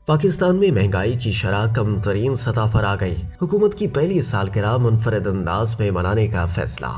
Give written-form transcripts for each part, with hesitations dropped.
پاکستان میں مہنگائی کی شرح کم ترین سطح پر آ گئی۔ حکومت کی پہلی سالگرہ منفرد انداز میں منانے کا فیصلہ۔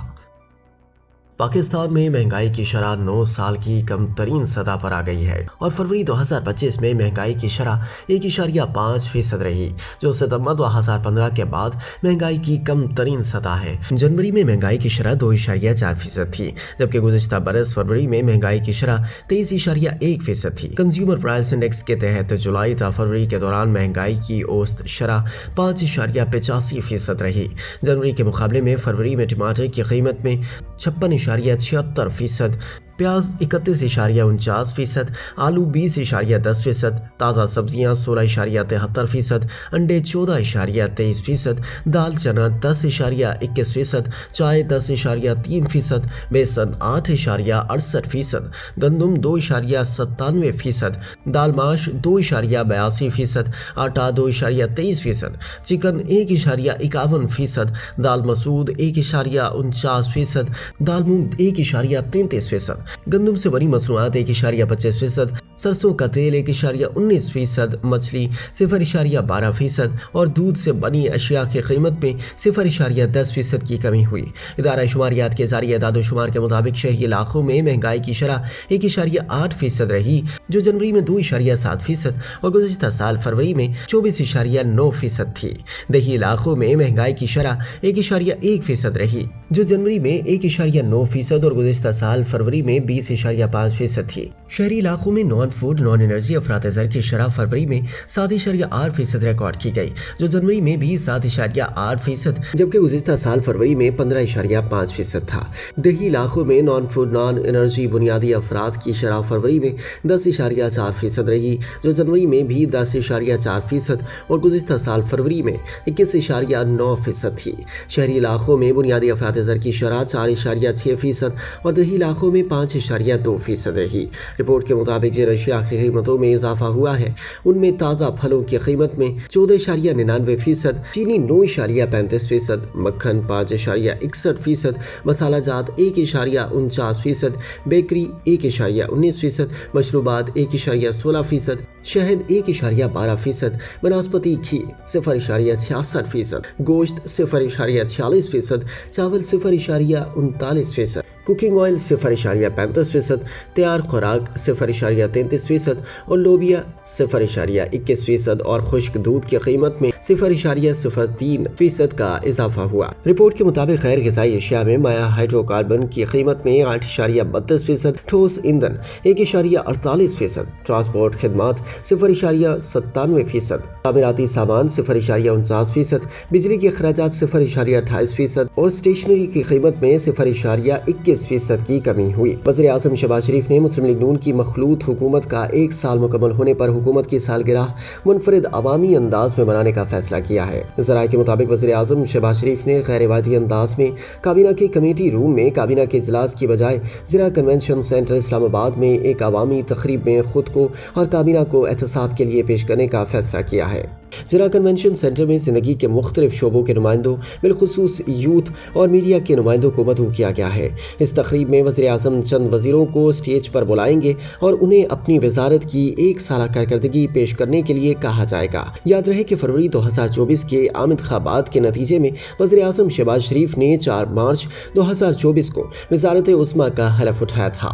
پاکستان میں مہنگائی کی شرح 9 سال کی کم ترین سطح پر آ گئی ہے اور فروری 2025 میں مہنگائی کی شرح 1.5% رہی، جو ستمبر 2015 کے بعد مہنگائی کی کم ترین سطح ہے۔ جنوری میں مہنگائی کی شرح 2.4% تھی، جبکہ گزشتہ برس فروری میں مہنگائی کی شرح 23.1% تھی۔ کنزیومر پرائس انڈیکس کے تحت جولائی تا فروری کے دوران مہنگائی کی اوسط شرح 5.85% رہی۔ جنوری کے مقابلے میں فروری میں ٹماٹر کی قیمت میں 56.76%، پیاز 31.49%، آلو 20.10%، تازہ سبزیاں 16.73%، انڈے 14.23%، دال چنا 10.21%، چائے 10.3%، بیسن 8.68%، گندم 2.97%، دال ماش 2.82%، آٹا 2.23%، چکن 1.51%، دال مسعود 1.49%، دال مونگ 1.33%، گندم سے بنی مصنوعات 1.25%، سرسوں کا تیل 1.19%، مچھلی 0.12% اور دودھ سے بنی اشیاء کی قیمت میں 0.10% کی کمی ہوئی۔ ادارہ شماریات کے ذریعہ اعداد و شمار کے مطابق شہری علاقوں میں مہنگائی کی شرح 1.8% رہی، جو جنوری میں 2.7% اور گزشتہ سال فروری میں 24.9% تھی۔ دیہی علاقوں میں مہنگائی کی شرح 1.1% رہی، جو جنوری میں 1.9% اور گزشتہ سال فروری میں 20.5% تھی۔ شہری علاقوں میں نان فوڈ نان انرجی افراط زر کی شرح فروری میں 7.8% ریکارڈ کی گئی، جو جنوری میں بھی 7.8%، جبکہ گزشتہ سال فروری میں 15.5% تھا۔ دیہی علاقوں میں نان فوڈ نان انرجی بنیادی افراد کی شرح فروری میں 10.4% رہی، جو جنوری میں بھی 10.4% اور گزشتہ سال فروری میں 21.9% تھی۔ شہری علاقوں میں بنیادی افراط زر کی شرح 4.6% اور دیہی علاقوں میں 5.2% رہی۔ رپورٹ کے مطابق جن اشیاء کی قیمتوں میں اضافہ ہوا ہے ان میں تازہ پھلوں کی قیمت میں 14.99%، چینی 9.35%، مکھن 5.61%، مسالہ جات 1.49%، بیکری 1.19%، مشروبات 1.16%، شہد 1.12%، بناسپتی گھی 0.66%، گوشت 0.46%، چاول 0.39%، کوکنگ آئل 0.35%، تیار خوراک 0.33% اور لوبیا 0.21% اور خشک دودھ کی قیمت میں 0.03% کا اضافہ ہوا۔ رپورٹ کے مطابق غیر غذائی اشیاء میں مائع ہائیڈرو کاربن کی قیمت میں 8.32%، ٹھوس ایندھن 1.48%، ٹرانسپورٹ خدمات 0.97%، تعمیراتی سامان 0.49%، بجلی کے اخراجات 0.28% اور اسٹیشنری کی قیمت میں 0.21% کی کمی ہوئی۔ وزیر اعظم شہباز شریف نے مسلم لیگ نون کی مخلوط حکومت کا 1 سال مکمل ہونے پر حکومت کی سالگرہ منفرد عوامی انداز میں منانے کا فیصلہ کیا ہے۔ ذرائع کے مطابق وزیر اعظم شہباز شریف نے غیر روایتی انداز میں کابینہ کے کمیٹی روم میں کابینہ کے اجلاس کی بجائے ضلع کنونشن سینٹر اسلام آباد میں ایک عوامی تقریب میں خود کو اور کابینہ کو احتساب کے لیے پیش کرنے کا فیصلہ کیا ہے۔ ضلع کنونشن سینٹر میں زندگی کے مختلف شعبوں کے نمائندوں بالخصوص یوتھ اور میڈیا کے نمائندوں کو مدعو کیا گیا ہے۔ اس تقریب میں وزیر اعظم چند وزیروں کو اسٹیج پر بلائیں گے اور انہیں اپنی وزارت کی 1 سالہ کارکردگی پیش کرنے کے لیے کہا جائے گا۔ یاد رہے کہ فروری 2024 کے عام انتخابات کے نتیجے میں وزیر اعظم شہباز شریف نے 4 مارچ 2024 کو وزارت عظمیٰ کا حلف اٹھایا تھا۔